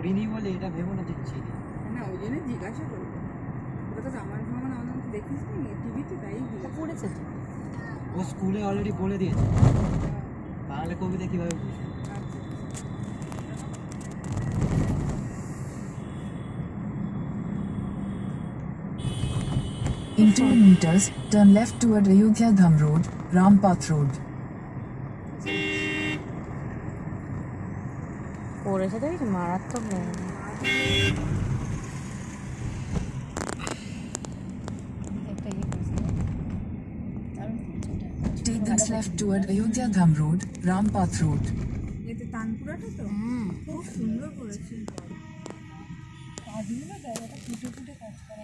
পড়িনি বলে এটা ভেবো না যে চিনি। না ওই জন্য জিজ্ঞাসা করবো। ওটা তো আমার ভ্রমণ আমাদের তো দেখিস নি টিভিতে, তাই পড়েছে তো। ও স্কুলে অলরেডি বলে দিয়েছে বাংলা কবিতা কিভাবে বুঝবে। In 2 meters, turn left toward Ayodhya Dham Road, Rampath Road. পড়েছে দেখেছি মারাত্মক জায়গা। Take this left toward Ayodhya Dham Road, Rampath Road. এতে তানপুরাটা তো খুব সুন্দর করেছে। কাজগুলো জায়গাটা ফুটে ফুটে কাজ করা।